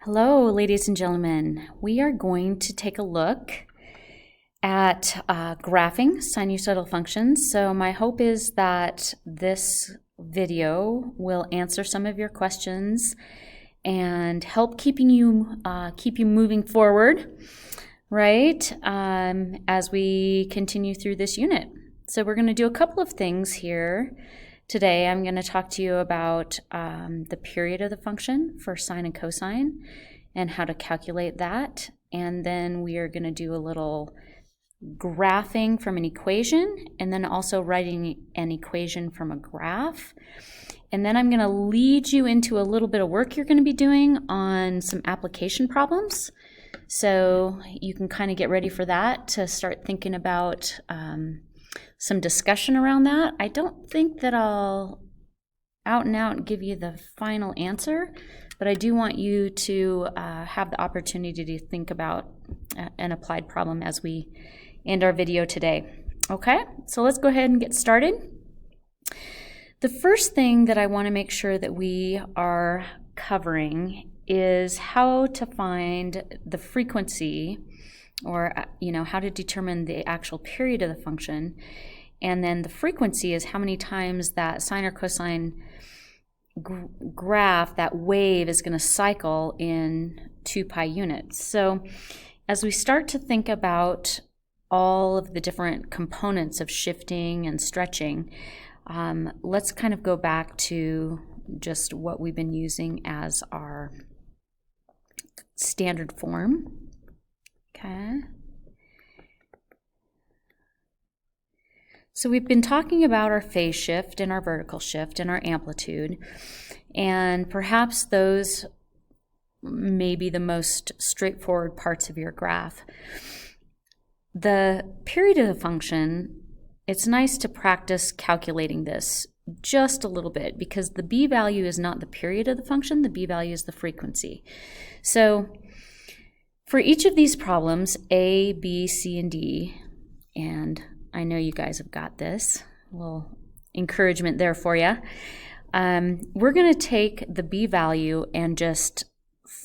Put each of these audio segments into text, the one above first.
Hello, ladies and gentlemen. We are going to take a look at graphing sinusoidal functions. So my hope is that this video will answer some of your questions and help keep you moving forward, right, as we continue through this unit. So we're going to do a couple of things here. Today I'm going to talk to you about the period of the function for sine and cosine and how to calculate that. And then we are going to do a little graphing from an equation and then also writing an equation from a graph. And then I'm going to lead you into a little bit of work you're going to be doing on some application problems. So you can kind of get ready for that to start thinking about some discussion around that. I don't think that I'll out and out give you the final answer, but I do want you to have the opportunity to think about an applied problem as we end our video today. Okay, so let's go ahead and get started. The first thing that I want to make sure that we are covering is how to find the frequency, or how to determine the actual period of the function. And then the frequency is how many times that sine or cosine graph, that wave, is going to cycle in 2 pi units. So as we start to think about all of the different components of shifting and stretching, let's kind of go back to just what we've been using as our standard form. Okay. So we've been talking about our phase shift and our vertical shift and our amplitude, and perhaps those may be the most straightforward parts of your graph. The period of the function, it's nice to practice calculating this just a little bit, because the b value is not the period of the function, the b value is the frequency. So for each of these problems, A, B, C, and D, and I know you guys have got this, a little encouragement there for you. We're going to take the b value and just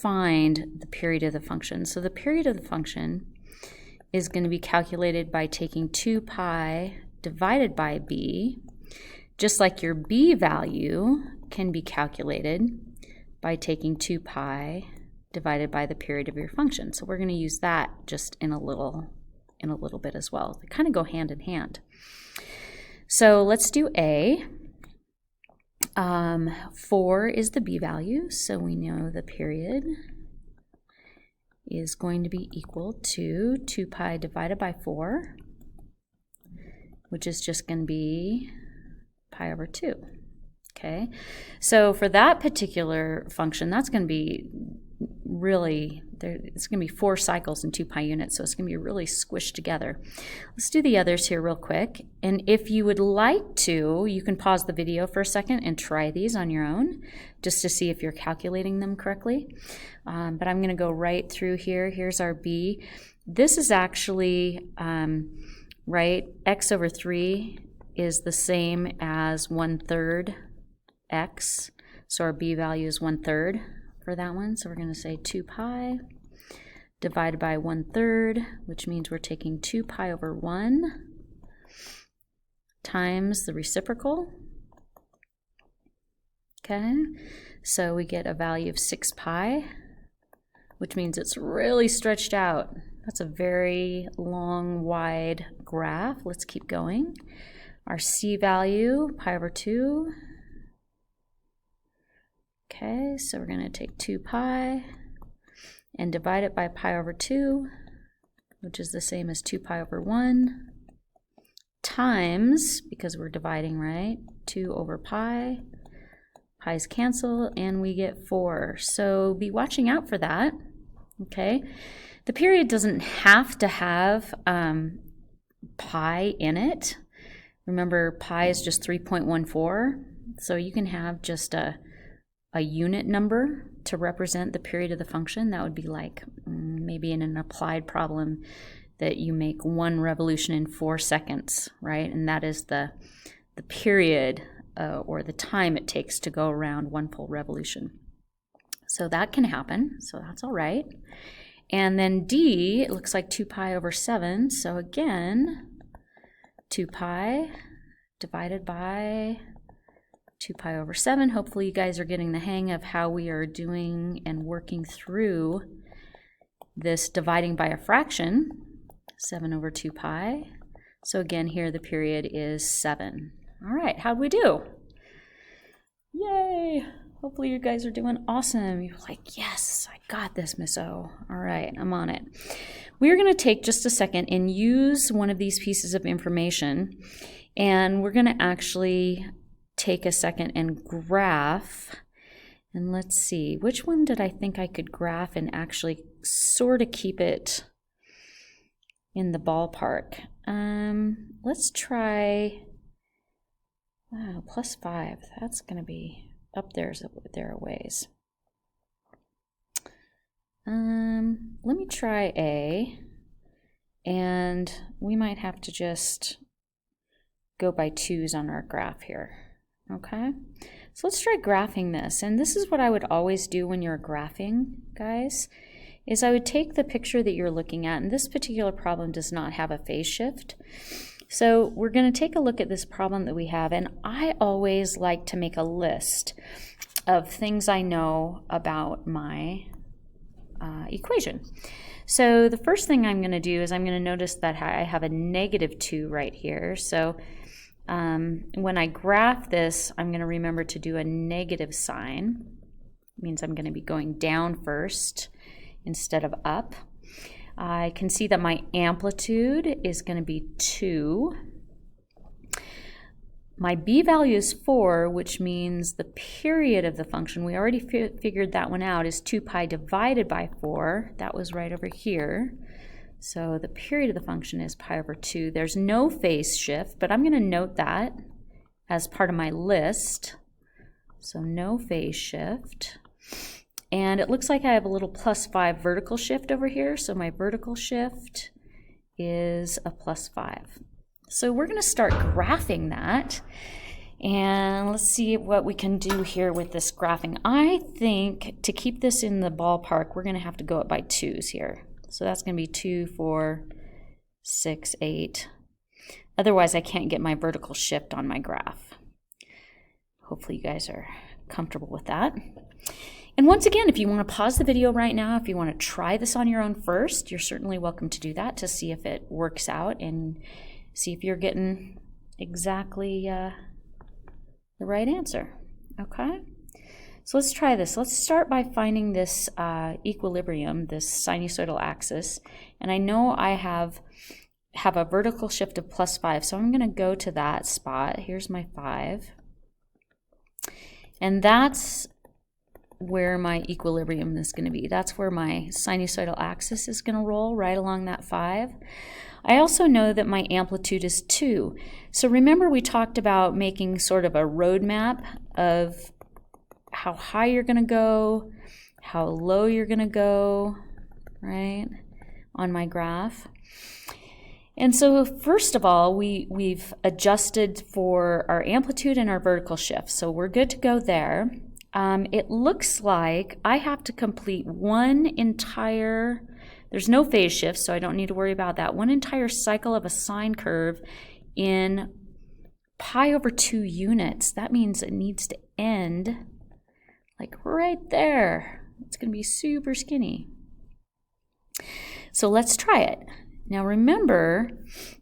find the period of the function. So the period of the function is going to be calculated by taking 2 pi divided by b, just like your b value can be calculated by taking 2 pi divided by the period of your function. So we're going to use that just in a little bit as well. They kind of go hand in hand. So let's do A. 4 is the b value, so we know the period is going to be equal to 2 pi divided by 4, which is just going to be pi over 2. Okay, so for that particular function, that's going to be really, it's going to be 4 cycles in 2 pi units, so it's going to be really squished together. Let's do the others here real quick, and if you would like to, you can pause the video for a second and try these on your own, just to see if you're calculating them correctly. But I'm going to go right through here. Here's our b. This is actually, right, x over 3 is the same as 1/3 x, so our b value is 1/3 for that one. So we're going to say 2 pi divided by 1/3, which means we're taking 2 pi over 1 times the reciprocal. Okay, so we get a value of 6 pi, which means it's really stretched out. That's a very long, wide graph. Let's keep going. Our c value, pi over 2. Okay, so we're going to take 2 pi and divide it by pi over 2, which is the same as 2 pi over 1, times, because we're dividing, right, 2 over pi. Pi's cancel, and we get 4. So be watching out for that. Okay, the period doesn't have to have pi in it. Remember, pi is just 3.14, so you can have just a unit number to represent the period of the function. That would be like maybe in an applied problem that you make 1 revolution in 4 seconds, right? And that is the period or the time it takes to go around 1 full revolution. So that can happen, so that's all right. And then D, it looks like 2 pi over 7. So again, 2 pi divided by 2 pi over 7. Hopefully you guys are getting the hang of how we are doing and working through this dividing by a fraction. 7 over 2 pi. So again, here the period is 7. All right, how'd we do? Yay! Hopefully you guys are doing awesome. You're like, yes, I got this, Miss O. All right, I'm on it. We're going to take just a second and use one of these pieces of information, and we're going to actually take a second and graph. And let's see, which one did I think I could graph and actually sort of keep it in the ballpark? Let's try +5. That's going to be up there a ways. Let me try A, and we might have to just go by 2's on our graph here. Okay, so let's try graphing this. And this is what I would always do when you're graphing, guys, is I would take the picture that you're looking at, and this particular problem does not have a phase shift. So we're going to take a look at this problem that we have, and I always like to make a list of things I know about my equation. So the first thing I'm going to do is I'm going to notice that I have a -2 right here. So when I graph this, I'm going to remember to do a negative sign. It means I'm going to be going down first instead of up. I can see that my amplitude is going to be 2. My b value is 4, which means the period of the function, we already figured that one out, is 2 pi divided by 4. That was right over here. So the period of the function is pi over 2. There's no phase shift, but I'm going to note that as part of my list. So no phase shift. And it looks like I have a little +5 vertical shift over here. So my vertical shift is a +5. So we're going to start graphing that. And let's see what we can do here with this graphing. I think to keep this in the ballpark, we're going to have to go up by 2's here. So that's going to be 2, 4, 6, 8. Otherwise, I can't get my vertical shift on my graph. Hopefully you guys are comfortable with that. And once again, if you want to pause the video right now, if you want to try this on your own first, you're certainly welcome to do that to see if it works out and see if you're getting exactly the right answer. Okay? So let's try this. Let's start by finding this equilibrium, this sinusoidal axis. And I know I have a vertical shift of +5, so I'm going to go to that spot. Here's my 5. And that's where my equilibrium is going to be. That's where my sinusoidal axis is going to roll, right along that 5. I also know that my amplitude is 2. So remember we talked about making sort of a roadmap of how high you're going to go, how low you're going to go, right, on my graph. And so first of all, we've adjusted for our amplitude and our vertical shift. So we're good to go there. It looks like I have to complete one entire, there's no phase shift, so I don't need to worry about that, one entire cycle of a sine curve in pi over 2 units. That means it needs to end like right there. It's going to be super skinny. So let's try it. Now remember,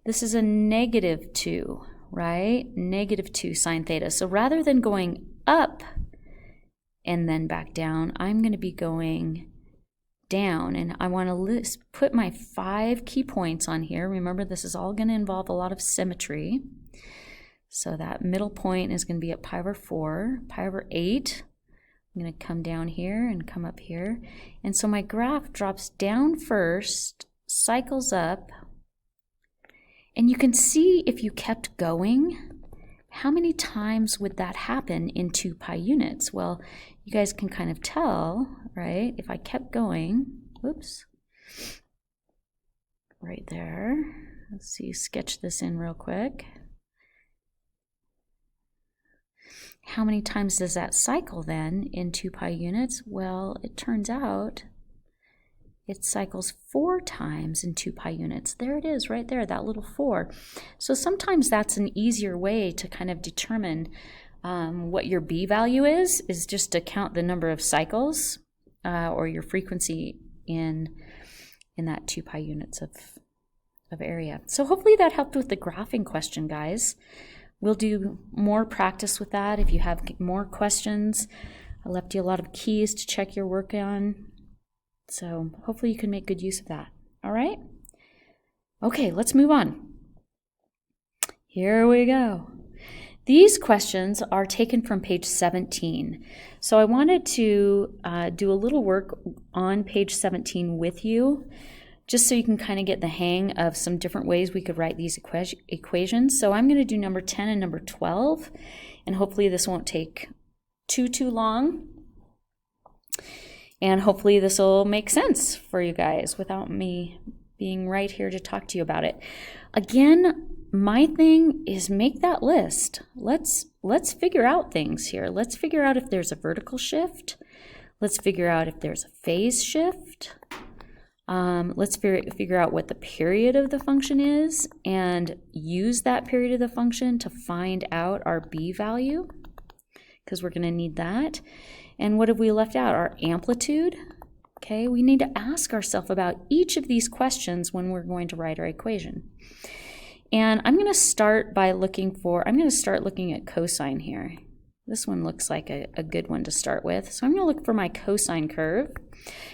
this is a -2, right? -2 sine theta. So rather than going up and then back down, I'm going to be going down. And I want to put my 5 key points on here. Remember, this is all going to involve a lot of symmetry. So that middle point is going to be at pi over 4, pi over 8. I'm going to come down here and come up here. And so my graph drops down first, cycles up, and you can see if you kept going, how many times would that happen in 2 pi units? Well, you guys can kind of tell, right? If I kept going, whoops, right there. Let's see, sketch this in real quick. how many times does that cycle then in 2 pi units? Well, it turns out it cycles 4 times in 2 pi units. There it is right there, that little 4. So sometimes that's an easier way to kind of determine what your B value is just to count the number of cycles or your frequency in that 2 pi units of area. So hopefully that helped with the graphing question, guys. We'll do more practice with that. If you have more questions, I left you a lot of keys to check your work on. So hopefully you can make good use of that. All right? Okay, let's move on. Here we go. These questions are taken from page 17. So I wanted to do a little work on page 17 with you, just so you can kind of get the hang of some different ways we could write these equations. So I'm going to do number 10 and number 12, and hopefully this won't take too long. And hopefully this will make sense for you guys without me being right here to talk to you about it. Again, my thing is make that list. Let's figure out things here. Let's figure out if there's a vertical shift. Let's figure out if there's a phase shift. Let's figure out what the period of the function is and use that period of the function to find out our B value, because we're going to need that. And what have we left out? Our amplitude. Okay, we need to ask ourselves about each of these questions when we're going to write our equation. And I'm going to start by looking at cosine here. This one looks like a good one to start with. So I'm going to look for my cosine curve,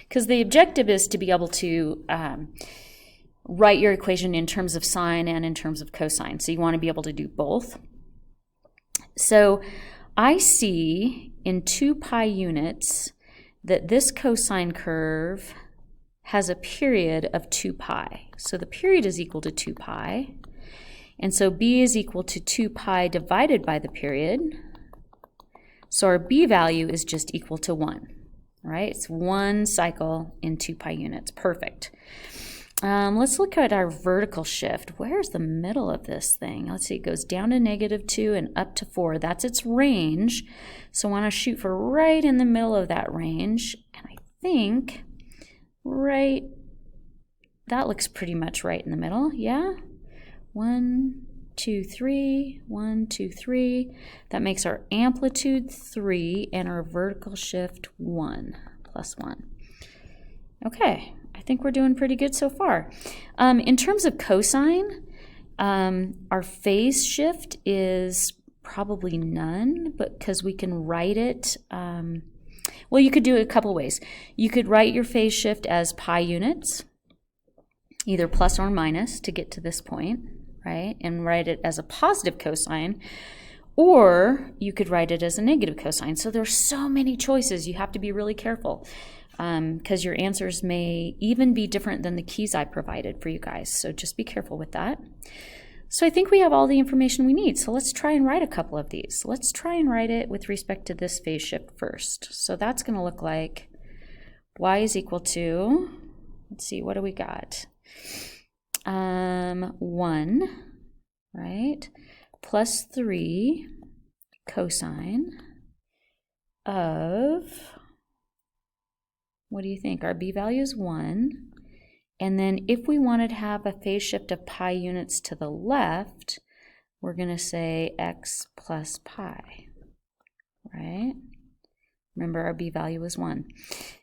because the objective is to be able to write your equation in terms of sine and in terms of cosine. So you want to be able to do both. So I see in 2 pi units that this cosine curve has a period of 2 pi. So the period is equal to 2 pi. And so B is equal to 2 pi divided by the period. So our B value is just equal to 1, right? It's 1 cycle in 2 pi units. Perfect. Let's look at our vertical shift. Where's the middle of this thing? Let's see, it goes down to -2 and up to 4. That's its range. So I want to shoot for right in the middle of that range. And I think that looks pretty much right in the middle, yeah? 1, 2, 3, 1, 2, 3. That makes our amplitude 3 and our vertical shift 1, +1. Okay, I think we're doing pretty good so far. In terms of cosine, our phase shift is probably none, but because we can write it, well, you could do it a couple ways. You could write your phase shift as pi units, either plus or minus to get to this point, right? And write it as a positive cosine, or you could write it as a negative cosine. So there's so many choices. You have to be really careful, because your answers may even be different than the keys I provided for you guys. So just be careful with that. So I think we have all the information we need. So let's try and write a couple of these. Let's try and write it with respect to this phase shift first. So that's going to look like y is equal to, let's see, what do we got? 1, right, plus 3 cosine of, what do you think? Our B value is 1. And then if we wanted to have a phase shift of pi units to the left, we're going to say x plus pi, right? Remember, our B value is 1.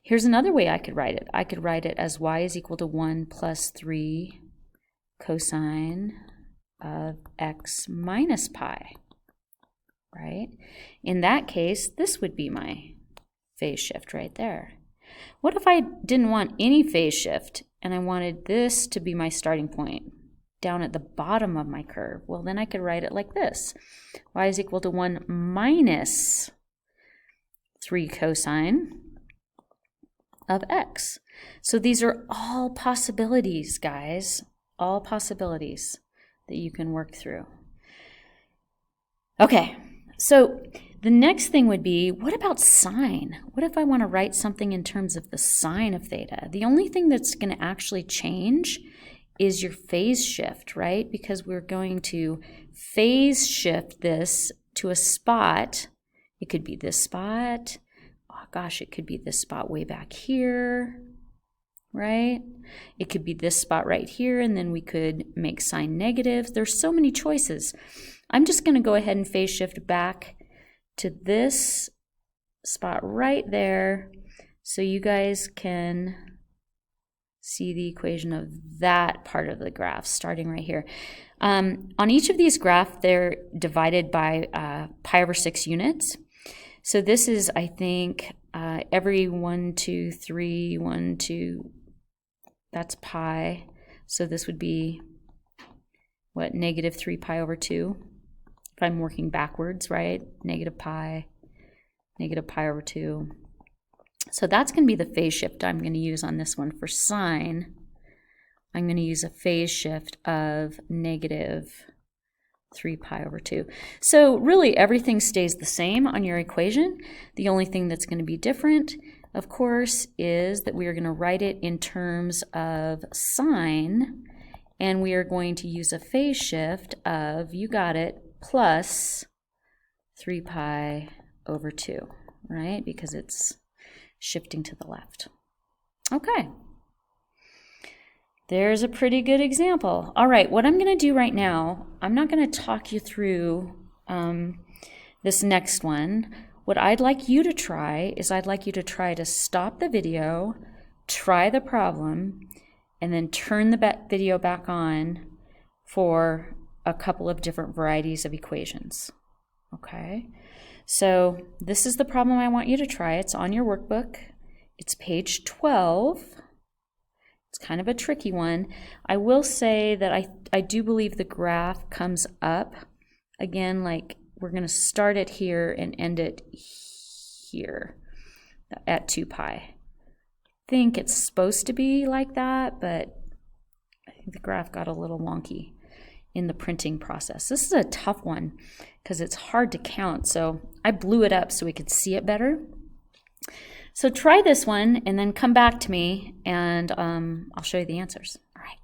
Here's another way I could write it. I could write it as y is equal to 1 plus 3 cosine of x minus pi, right? In that case, this would be my phase shift right there. What if I didn't want any phase shift and I wanted this to be my starting point down at the bottom of my curve? Well, then I could write it like this. Y is equal to 1 minus 3 cosine of x. So these are all possibilities, guys. All possibilities that you can work through. Okay, so the next thing would be, what about sine? What if I want to write something in terms of the sine of theta? The only thing that's going to actually change is your phase shift, right? Because we're going to phase shift this to a spot It could be this spot. Oh gosh, it could be this spot way back here, right? It could be this spot right here, and then we could make sign negatives. There's so many choices. I'm just going to go ahead and phase shift back to this spot right there so you guys can see the equation of that part of the graph starting right here. On each of these graphs, they're divided by pi over 6 units. So this is, I think, every 1, 2, 3, 1, 2, that's pi. So this would be, what, negative 3 pi over 2? If I'm working backwards, right? Negative pi over 2. So that's going to be the phase shift I'm going to use on this one. For sine, I'm going to use a phase shift of negative 3 pi over 2. So really everything stays the same on your equation. The only thing that's going to be different, of course, is that we are going to write it in terms of sine, and we are going to use a phase shift of, you got it, plus 3 pi over 2, right? Because it's shifting to the left. Okay. There's a pretty good example. All right, what I'm going to do right now, I'm not going to talk you through this next one. What I'd like you to try is I'd like you to try to stop the video, try the problem, and then turn the video back on for a couple of different varieties of equations. Okay, so this is the problem I want you to try. It's on your workbook. It's page 12. It's kind of a tricky one. I will say that I do believe the graph comes up. Again, like we're going to start it here and end it here at 2 pi. I think it's supposed to be like that, but I think the graph got a little wonky in the printing process. This is a tough one because it's hard to count, so I blew it up so we could see it better. So try this one and then come back to me and I'll show you the answers. All right,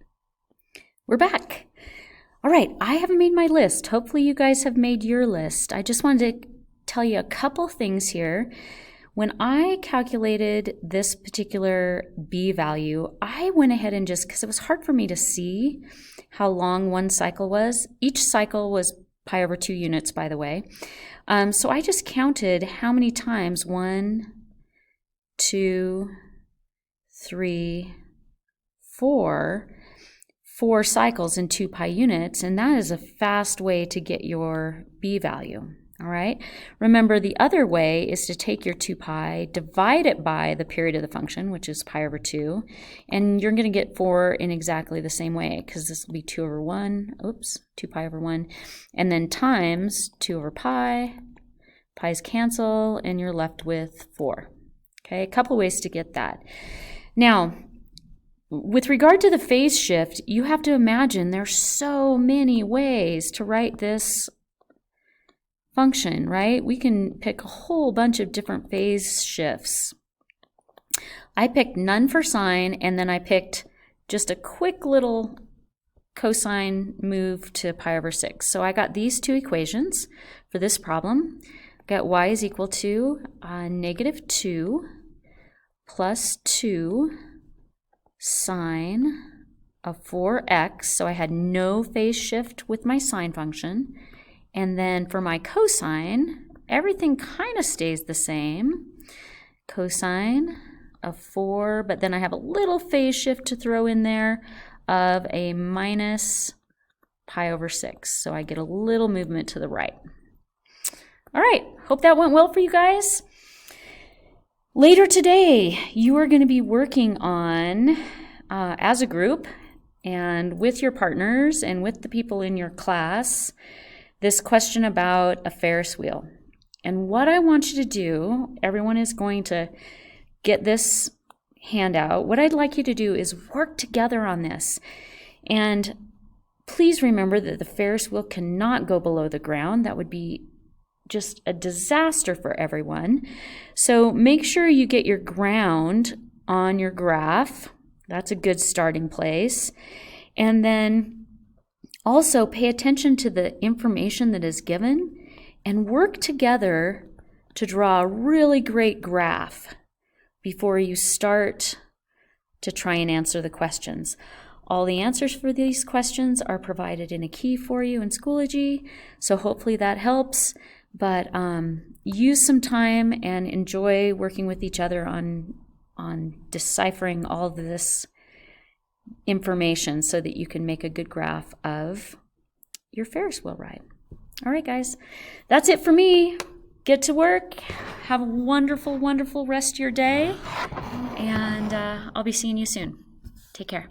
we're back. All right, I have made my list. Hopefully you guys have made your list. I just wanted to tell you a couple things here. When I calculated this particular B value, I went ahead and just, because it was hard for me to see how long one cycle was. Each cycle was pi over 2 units, by the way. So I just counted how many times, 1, 2, 3, 4 cycles in 2 pi units, and that is a fast way to get your B value. All right. Remember, the other way is to take your 2 pi, divide it by the period of the function, which is pi over 2, and you're going to get 4 in exactly the same way, because this will be 2 over 1, 2 pi over 1, and then times 2 over pi, pi's cancel, and you're left with 4. Okay, a couple ways to get that. Now, with regard to the phase shift, you have to imagine there's so many ways to write this function, right? We can pick a whole bunch of different phase shifts. I picked none for sine, and then I picked just a quick little cosine move to pi over 6. So I got these two equations for this problem. I got y is equal to negative 2 plus 2 sine of 4x. So I had no phase shift with my sine function. And then for my cosine, everything kind of stays the same. Cosine of 4, but then I have a little phase shift to throw in there of a minus pi over 6. So I get a little movement to the right. All right, hope that went well for you guys. Later today, you are going to be working on, as a group and with your partners and with the people in your class, this question about a Ferris wheel. And what I want you to do, everyone is going to get this handout. What I'd like you to do is work together on this. And please remember that the Ferris wheel cannot go below the ground. That would be just a disaster for everyone. So make sure you get your ground on your graph. That's a good starting place. And then also pay attention to the information that is given and work together to draw a really great graph before you start to try and answer the questions. All the answers for these questions are provided in a key for you in Schoology, so hopefully that helps. But use some time and enjoy working with each other on deciphering all of this information so that you can make a good graph of your Ferris wheel ride. All right, guys, that's it for me. Get to work. Have a wonderful, wonderful rest of your day, and I'll be seeing you soon. Take care.